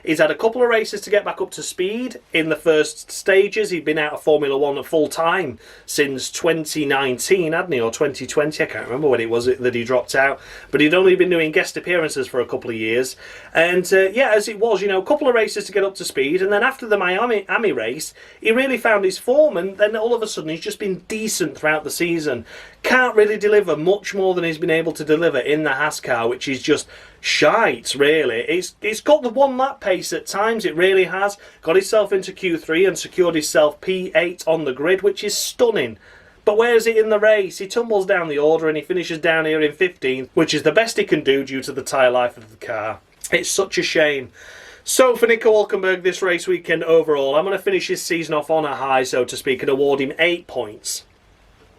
he's had a couple of races to get back up to speed in the first stages. He'd been out of Formula 1 at full time since 2019, hadn't he, or 2020? I can't remember when it was that he dropped out, but he'd only been doing guest appearances for a couple of years. And as it was, a couple of races to get up to speed, and then after the Miami race, he really found his form, and then all of a sudden he's just been decent throughout the season. Can't really deliver much more than he's been able to deliver in the Haas car, which is just shite, really. It's got the one lap pace at times, it really has. Got himself into Q3 and secured himself P8 on the grid, which is stunning. But where is it in the race? He tumbles down the order and he finishes down here in 15th, which is the best he can do due to the tyre life of the car. It's such a shame. So for Nico Hülkenberg this race weekend overall, I'm going to finish his season off on a high, so to speak, and award him 8 points.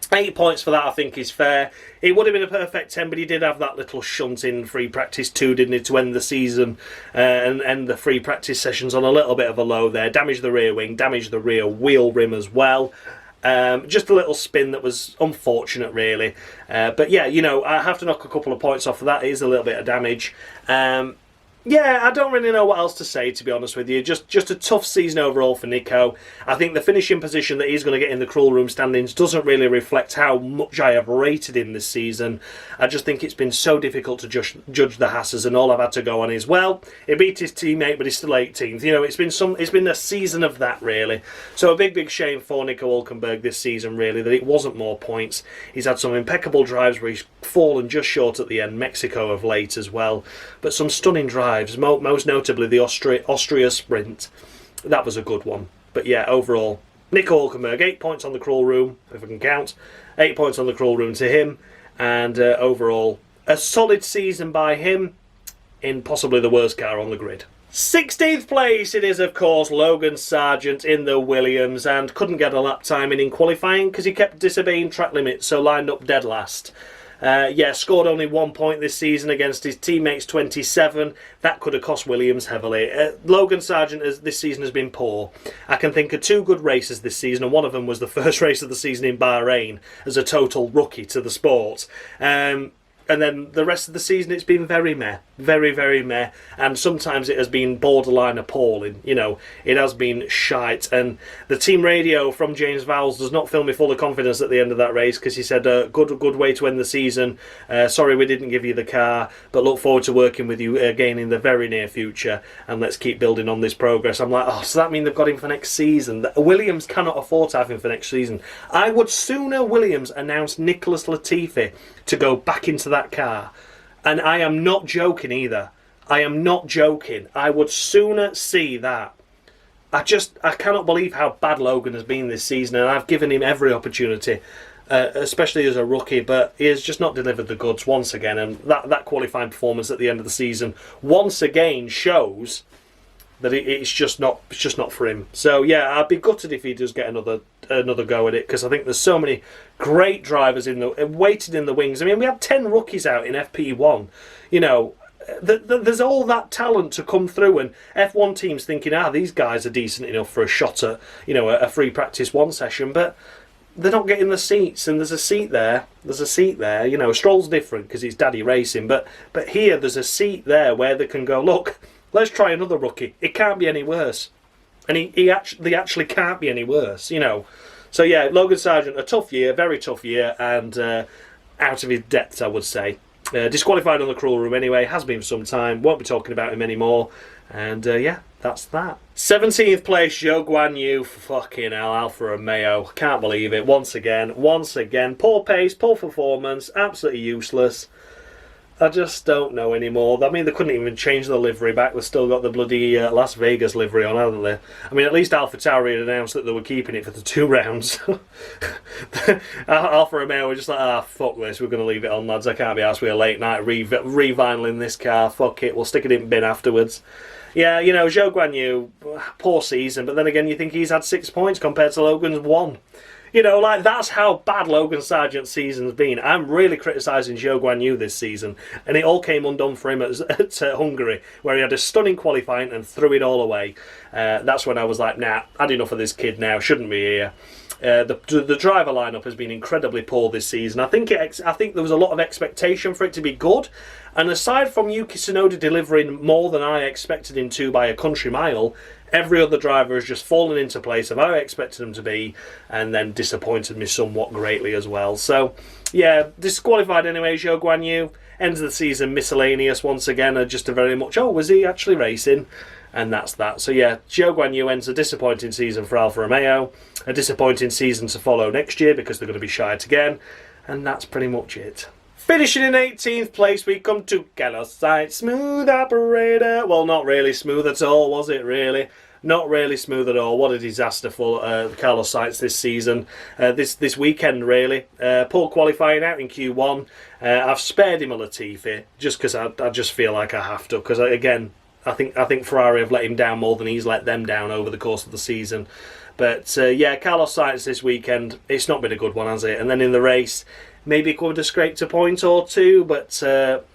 8 points for that, I think, is fair. It would have been a perfect 10, but he did have that little shunt in free practice 2, didn't he, to end the season and end the free practice sessions on a little bit of a low there. Damaged the rear wing, damaged the rear wheel rim as well. Just a little spin that was unfortunate, really. But yeah, I have to knock a couple of points off of that. It is a little bit of damage. Yeah, I don't really know what else to say, to be honest with you. Just a tough season overall for Nico. I think the finishing position that he's going to get in the Cruel Room standings doesn't really reflect how much I have rated him this season. I just think it's been so difficult to judge the Haasses, and all I've had to go on is, well, he beat his teammate, but he's still 18th. It's been a season of that, really. So a big shame for Nico Hülkenberg this season, really, that it wasn't more points. He's had some impeccable drives where he's fallen just short at the end, Mexico of late as well, but some stunning drives. Most notably the Austria sprint. That was a good one. But yeah, overall, Nico Hülkenberg, 8 points on the Cruel Room, if I can count. 8 points on the Cruel Room to him. And overall, a solid season by him in possibly the worst car on the grid. 16th place it is, of course, Logan Sargent in the Williams, and couldn't get a lap time in qualifying because he kept disobeying track limits, so lined up dead last. Scored only 1 point this season against his teammates 27. That could have cost Williams heavily. Logan Sargent this season has been poor. I can think of 2 good races this season, and one of them was the first race of the season in Bahrain as a total rookie to the sport. And then the rest of the season it's been very meh. Very, very meh. And sometimes it has been borderline appalling. It has been shite. And the team radio from James Vowles does not fill me full of confidence at the end of that race, because he said, good way to end the season. Sorry we didn't give you the car, but look forward to working with you again in the very near future. And let's keep building on this progress. I'm like, so that means they've got him for next season? Williams cannot afford to have him for next season. I would sooner Williams announce Nicholas Latifi to go back into that car. And I am not joking either. I am not joking. I would sooner see that. I cannot believe how bad Logan has been this season, and I've given him every opportunity, especially as a rookie, but he has just not delivered the goods once again, and that qualifying performance at the end of the season once again shows that it's just not for him. So yeah, I'd be gutted if he does get another go at it, because I think there's so many great drivers waiting in the wings. I mean, we had 10 rookies out in FP1. You know, there's all that talent to come through, and F1 teams thinking, these guys are decent enough for a shot at, you know, a free practice 1 session, but they're not getting the seats, and there's a seat there. You know, Stroll's different because he's daddy racing, but here there's a seat there where they can go, look, let's try another rookie. It can't be any worse. And they actually can't be any worse, you know. So yeah, Logan Sargent, a tough year, very tough year, and out of his depth, I would say. Disqualified on the cruel room anyway, has been for some time, won't be talking about him anymore. And yeah, that's that. 17th place, Zhou Guan Yu. Fucking hell, Alfa Romeo. Can't believe it. Once again. Poor pace, poor performance, absolutely useless. I just don't know anymore. I mean, they couldn't even change the livery back. They've still got the bloody Las Vegas livery on, haven't they? I mean, at least AlphaTauri had announced that they were keeping it for the 2 rounds. Alfa Romeo were just like, fuck this, we're going to leave it on, lads. I can't be arsed with a late night revinyling this car. Fuck it, we'll stick it in bin afterwards. Yeah, you know, Zhou Guan Yu, poor season, but then again, you think he's had 6 points compared to Logan's 1. You know, like, that's how bad Logan Sargent's season's been. I'm really criticising Zhou Guan Yu this season, and it all came undone for him at Hungary, where he had a stunning qualifying and threw it all away. That's when I was like, nah, had enough of this kid now, shouldn't be here. The driver lineup has been incredibly poor this season. I think there was a lot of expectation for it to be good, and aside from Yuki Tsunoda delivering more than I expected him to by a country mile, every other driver has just fallen into place of how I expected them to be, and then disappointed me somewhat greatly as well. So yeah, disqualified anyway, Zhou Guan Yu. End of the season miscellaneous once again, just a very much, was he actually racing? And that's that. So yeah, Zhou Guan Yu ends a disappointing season for Alfa Romeo, a disappointing season to follow next year because they're going to be shite again, and that's pretty much it. Finishing in 18th place, we come to Carlos Sainz, smooth operator. Well, not really smooth at all, was it really? Not really smooth at all. What a disaster for Carlos Sainz this season. This weekend, really. Poor qualifying out in Q1. I've spared him a Latifi just because I just feel like I have to. Because again, I think Ferrari have let him down more than he's let them down over the course of the season. But yeah, Carlos Sainz this weekend, it's not been a good one, has it? And then in the race, maybe it could have scraped a point or two, but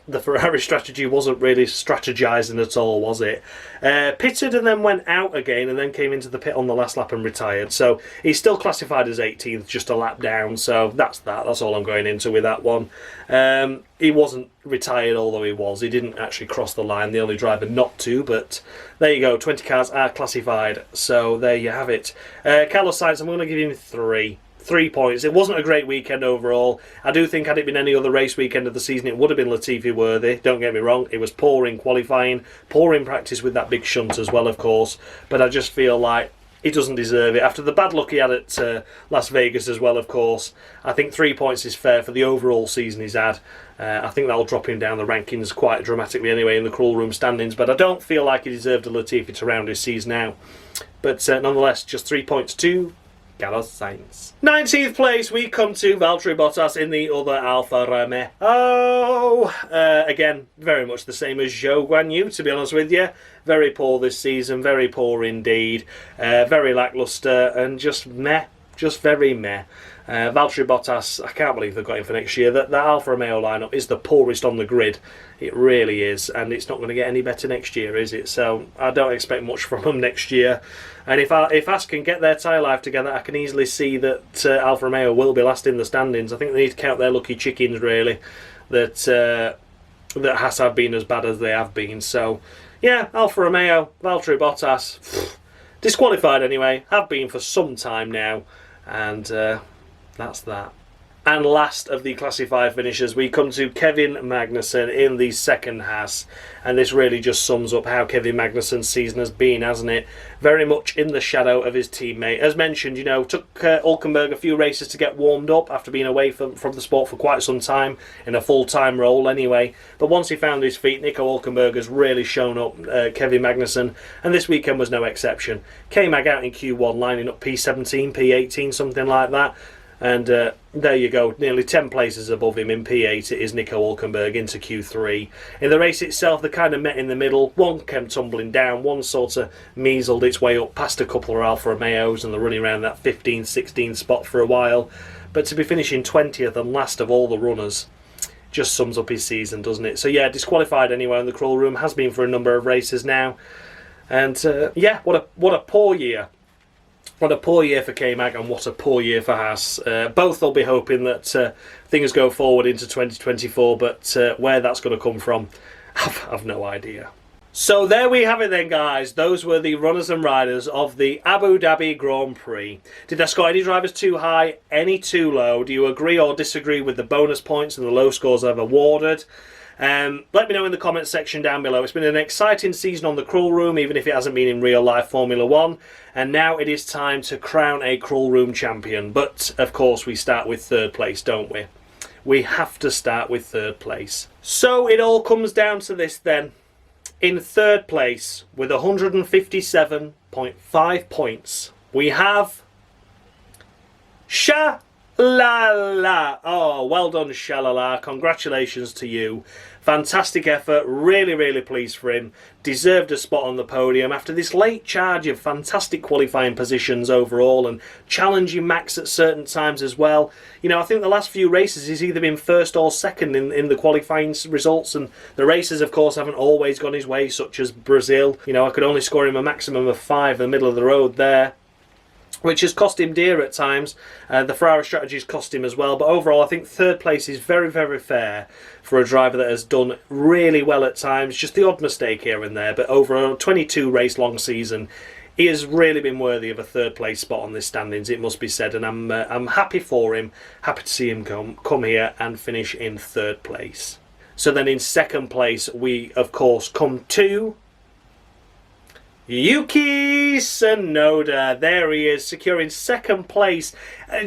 the Ferrari strategy wasn't really strategizing at all, was it? Pitted and then went out again, and then came into the pit on the last lap and retired. So he's still classified as 18th, just a lap down. So that's that. That's all I'm going into with that one. He wasn't retired, although he was. He didn't actually cross the line, the only driver not to, but there you go. 20 cars are classified. So there you have it. Carlos Sainz, I'm going to give him 3. 3 points. It wasn't a great weekend overall. I do think had it been any other race weekend of the season, it would have been Latifi worthy. Don't get me wrong. It was poor in qualifying, poor in practice with that big shunt as well, of course. But I just feel like he doesn't deserve it. After the bad luck he had at Las Vegas as well, of course, I think 3 points is fair for the overall season he's had. I think that'll drop him down the rankings quite dramatically anyway in the cruel room standings, but I don't feel like he deserved a Latifi to round his season out. But nonetheless, just 3 points to Carlos Sainz. 19th place, we come to Valtteri Bottas in the other Alfa Romeo. Again, very much the same as Zhou Guan Yu, to be honest with you. Very poor this season, very poor indeed. Very lacklustre and just meh. Just very meh. Valtteri Bottas, I can't believe they've got him for next year. That Alfa Romeo lineup is the poorest on the grid. It really is, and it's not going to get any better next year, is it? So I don't expect much from them next year. And if As can get their tyre life together, I can easily see that Alfa Romeo will be last in the standings. I think they need to count their lucky chickens, really, that Haas have been as bad as they have been. So yeah, Alfa Romeo, Valtteri Bottas, disqualified anyway, have been for some time now. And that's that. And last of the classified finishers, we come to Kevin Magnussen in the second Haas. And this really just sums up how Kevin Magnussen's season has been, hasn't it? Very much in the shadow of his teammate. As mentioned, you know, took Hülkenberg a few races to get warmed up after being away from the sport for quite some time, in a full-time role anyway. But once he found his feet, Nico Hülkenberg has really shown up Kevin Magnussen, and this weekend was no exception. K-Mag out in Q1, lining up P17, P18, something like that. And there you go, nearly 10 places above him in P8 it is Nico Hülkenberg into Q3. In the race itself, they kind of met in the middle. One came tumbling down, one sort of measled its way up past a couple of Alfa Romeos, and they're running around that 15th, 16th spot for a while. But to be finishing 20th and last of all the runners just sums up his season, doesn't it? So yeah, disqualified anyway in the crawl room, has been for a number of races now. And yeah, what a poor year. What a poor year for K-Mag and what a poor year for Haas. Both will be hoping that things go forward into 2024, but where that's going to come from, I've no idea. So there we have it then, guys. Those were the runners and riders of the Abu Dhabi Grand Prix. Did I score any drivers too high, any too low? Do you agree or disagree with the bonus points and the low scores I've awarded? Let me know in the comments section down below. It's been an exciting season on the crawl room, even if it hasn't been in real life Formula 1. And now it is time to crown a crawl room champion. But, of course, we start with third place, don't we? We have to start with third place. So it all comes down to this then. In third place, with 157.5 points, we have Shalala. Oh, well done, Shalala. Congratulations to you. Fantastic effort. Really, really pleased for him. Deserved a spot on the podium after this late charge of fantastic qualifying positions overall and challenging Max at certain times as well. You know, I think the last few races he's either been first or second in the qualifying results, and the races, of course, haven't always gone his way, such as Brazil. You know, I could only score him a maximum of 5 in the middle of the road there, which has cost him dear at times. The Ferrari strategies cost him as well. But overall, I think third place is very, very fair for a driver that has done really well at times. Just the odd mistake here and there. But over a 22 race long season, he has really been worthy of a third place spot on this standings, it must be said. And I'm happy for him. Happy to see him come here and finish in third place. So then in second place, we, of course, come to Yuki Tsunoda. There he is, securing second place.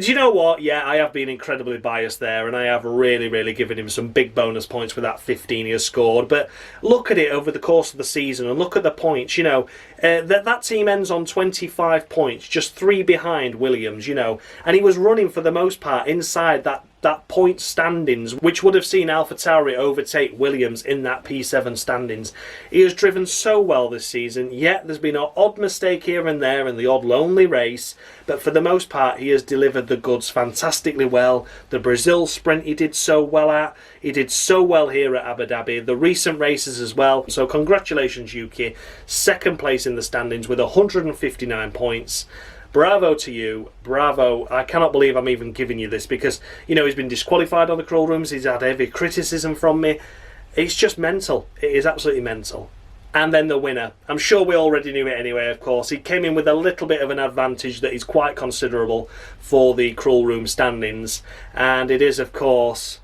Do you know what? Yeah, I have been incredibly biased there, and I have really, really given him some big bonus points for that 15 he has scored. But look at it over the course of the season, and look at the points. You know, that team ends on 25 points, just 3 behind Williams, you know. And he was running, for the most part, inside that point standings, which would have seen AlphaTauri overtake Williams in that P7 standings. He has driven so well this season, yet there's been an odd mistake here and there in the odd lonely race, but for the most part he has delivered the goods fantastically well. The Brazil sprint he did so well at, he did so well here at Abu Dhabi, the recent races as well. So congratulations, Yuki, second place in the standings with 159 points. Bravo to you, bravo. I cannot believe I'm even giving you this because, you know, he's been disqualified on the crawl rooms, he's had heavy criticism from me. It's just mental. It is absolutely mental. And then the winner. I'm sure we already knew it anyway, of course. He came in with a little bit of an advantage that is quite considerable for the crawl room standings. And it is, of course,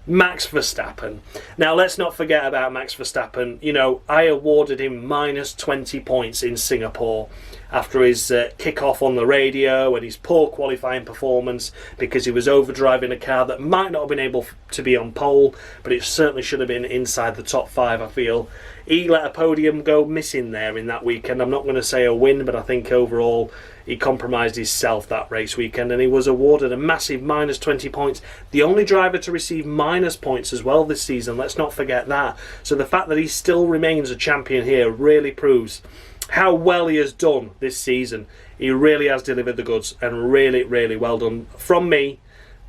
Max Verstappen. Now, let's not forget about Max Verstappen. You know, I awarded him minus 20 points in Singapore after his kick-off on the radio and his poor qualifying performance because he was overdriving a car that might not have been able to be on pole, but it certainly should have been inside the top 5, I feel. He let a podium go missing there in that weekend. I'm not going to say a win, but I think overall he compromised himself that race weekend, and he was awarded a massive minus 20 points. The only driver to receive minus points as well this season, let's not forget that. So the fact that he still remains a champion here really proves how well he has done this season. He really has delivered the goods, and really, really well done from me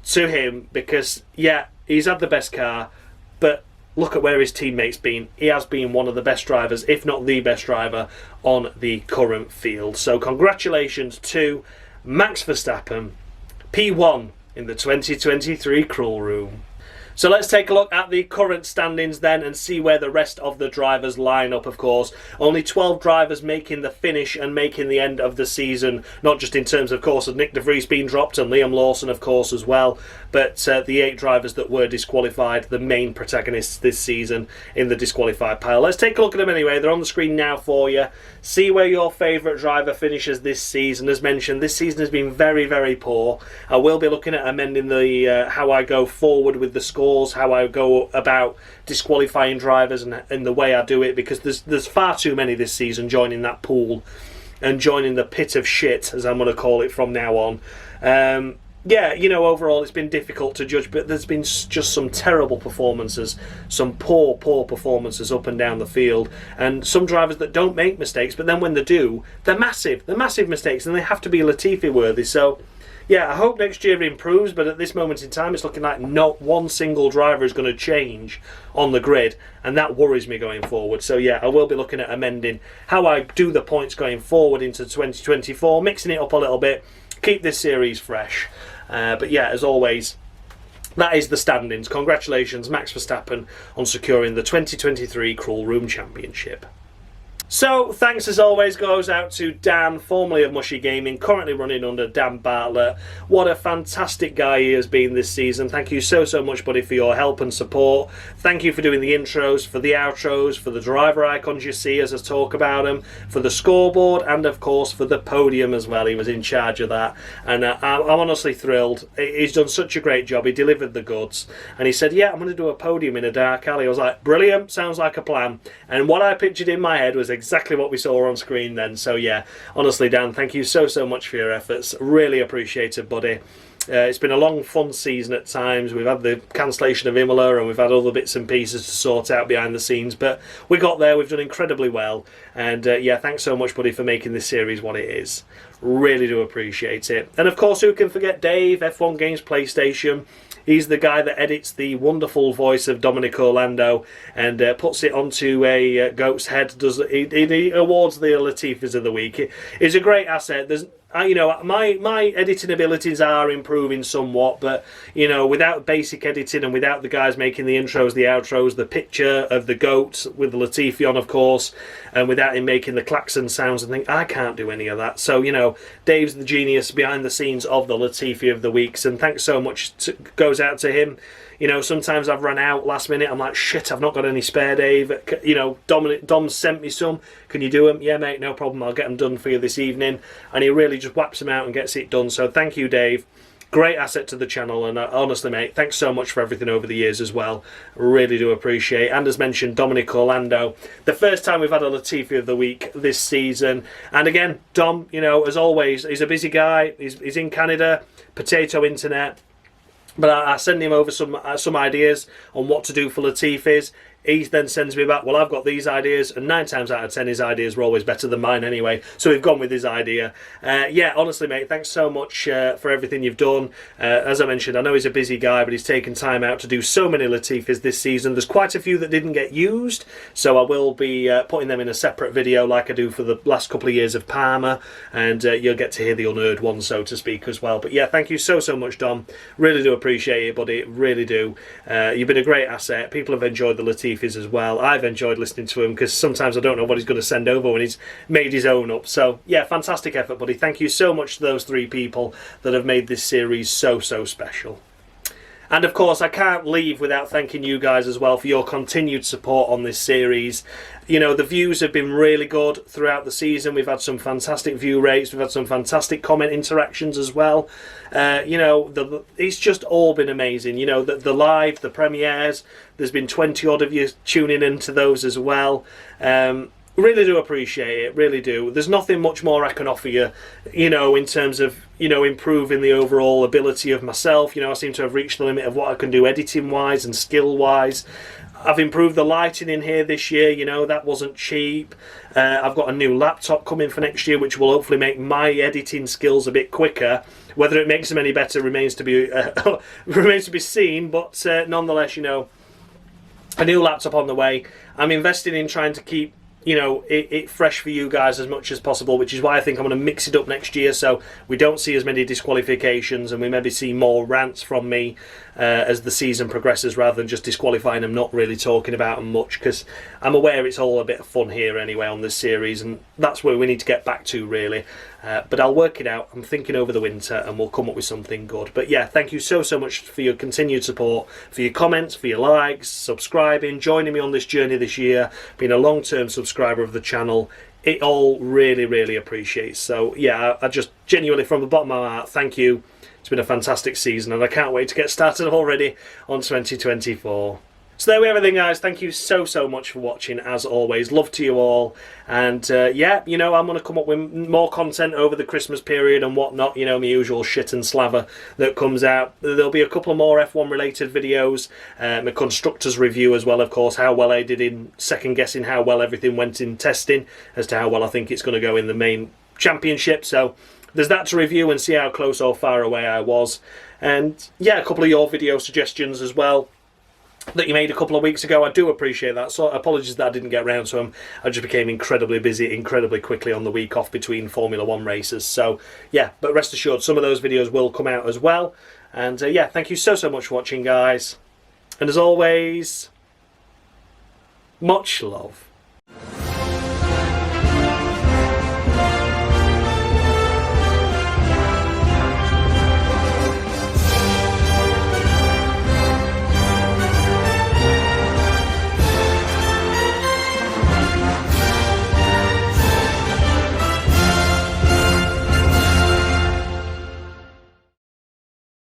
to him because, yeah, he's had the best car, but look at where his teammates been. He has been one of the best drivers, if not the best driver, on the current field. So congratulations to Max Verstappen, P1 in the 2023 crawl room. So let's take a look at the current standings then and see where the rest of the drivers line up, of course. Only 12 drivers making the finish and making the end of the season, not just in terms, of course, of Nick de Vries being dropped and Liam Lawson, of course, as well, but the 8 drivers that were disqualified, the main protagonists this season in the disqualified pile. Let's take a look at them anyway. They're on the screen now for you. See where your favourite driver finishes this season. As mentioned, this season has been very, very poor. I will be looking at amending the how I go forward with the scores, how I go about disqualifying drivers and the way I do it, because there's far too many this season joining that pool and joining the pit of shit, as I'm going to call it from now on. yeah, you know, overall it's been difficult to judge, but there's been just some terrible performances, some poor performances up and down the field, and some drivers that don't make mistakes, but then when they do, they're massive mistakes, and they have to be Latifi worthy. So, yeah, I hope next year improves, but at this moment in time, it's looking like not one single driver is going to change on the grid, and that worries me going forward. So, yeah, I will be looking at amending how I do the points going forward into 2024, mixing it up a little bit, keep this series fresh. But yeah, as always, that is the standings. Congratulations, Max Verstappen, on securing the 2023 Crawl Room Championship. So, thanks as always goes out to Dan, formerly of Mushy Gaming, currently running under Dan Bartlett. What a fantastic guy he has been this season. Thank you so much, buddy, for your help and support. Thank you for doing the intros, for the outros, for the driver icons you see as I talk about them, for the scoreboard, and of course for the podium as well. He was in charge of that, and I'm honestly thrilled. He's done such a great job. He delivered the goods, and he said, yeah, I'm going to do a podium in a dark alley. I was like, brilliant, sounds like a plan. And what I pictured in my head was exactly what we saw on screen then. So yeah, honestly, Dan, thank you so much for your efforts. Really appreciate it, buddy. It's been a long, fun season at times. We've had the cancellation of Imola, and we've had other bits and pieces to sort out behind the scenes, but we got there. We've done incredibly well, and yeah, thanks so much, buddy, for making this series what it is. Really do appreciate it. And of course, who can forget Dave, F1 Games PlayStation. He's the guy that edits the wonderful voice of Dominic Orlando and puts it onto a goat's head. He awards the Latifis of the week. He's a great asset. You know, my editing abilities are improving somewhat, but you know, without basic editing and without the guys making the intros, the outros, the picture of the goat with the Latifi on, of course, and without him making the klaxon sounds and things, I can't do any of that. So, you know, Dave's the genius behind the scenes of the Latifi of the weeks, and thanks so much goes out to him. You know, sometimes I've run out last minute. I'm like, shit, I've not got any spare, Dave. You know, Dom sent me some. Can you do them? Yeah, mate, no problem. I'll get them done for you this evening. And he really just whaps them out and gets it done. So thank you, Dave. Great asset to the channel. And honestly, mate, thanks so much for everything over the years as well. Really do appreciate it. And as mentioned, Dominic Orlando. The first time we've had a Latifi of the week this season. And again, Dom, you know, as always, he's a busy guy. He's in Canada, potato internet. But I send him over some ideas on what to do for Latifis. He then sends me back, well, I've got these ideas, and 9 times out of 10 his ideas were always better than mine anyway, so we've gone with his idea. Yeah, honestly, mate, thanks so much for everything you've done. As I mentioned, I know he's a busy guy, but he's taken time out to do so many Latifis this season. There's quite a few that didn't get used, so I will be putting them in a separate video like I do for the last couple of years of Parma, and you'll get to hear the unheard one, so to speak, as well. But yeah, thank you so much, Dom. Really do appreciate it, buddy, really do. You've been a great asset. People have enjoyed the Latifis as well. I've enjoyed listening to him because sometimes I don't know what he's going to send over when he's made his own up. So yeah, fantastic effort, buddy. Thank you so much to those 3 people that have made this series so special. And of course, I can't leave without thanking you guys as well for your continued support on this series. You know, the views have been really good throughout the season. We've had some fantastic view rates. We've had some fantastic comment interactions as well. You know, it's just all been amazing. You know, the live, the premieres, there's been 20 odd of you tuning into those as well. Really do appreciate it, really do. There's nothing much more I can offer you, you know, in terms of, you know, improving the overall ability of myself. You know, I seem to have reached the limit of what I can do editing-wise and skill-wise. I've improved the lighting in here this year, you know, that wasn't cheap. I've got a new laptop coming for next year, which will hopefully make my editing skills a bit quicker. Whether it makes them any better remains to be seen, but nonetheless, you know, a new laptop on the way. I'm investing in trying to keep, you know, it fresh for you guys as much as possible, which is why I think I'm going to mix it up next year so we don't see as many disqualifications and we maybe see more rants from me as the season progresses, rather than just disqualifying them, not really talking about them much, because I'm aware it's all a bit of fun here anyway on this series, and that's where we need to get back to really. But I'll work it out. I'm thinking over the winter and we'll come up with something good. But yeah, thank you so much for your continued support, for your comments, for your likes, subscribing, joining me on this journey this year, being a long-term subscriber of the channel. It all really appreciates. So yeah, I just genuinely from the bottom of my heart, thank you. It's been a fantastic season and I can't wait to get started already on 2024. So there we have everything, guys. Thank you so much for watching, as always. Love to you all. And yeah, you know, I'm going to come up with more content over the Christmas period and whatnot. You know, my usual shit and slaver that comes out. There'll be a couple of more F1 related videos. A constructors review as well, of course. How well I did in second guessing how well everything went in testing, as to how well I think it's going to go in the main championship. So there's that to review and see how close or far away I was. And yeah, a couple of your video suggestions as well that you made a couple of weeks ago. I do appreciate that. So apologies that I didn't get around to them. I just became incredibly busy incredibly quickly on the week off between Formula 1 races. So yeah, but rest assured some of those videos will come out as well. And yeah, thank you so much for watching, guys. And as always, much love.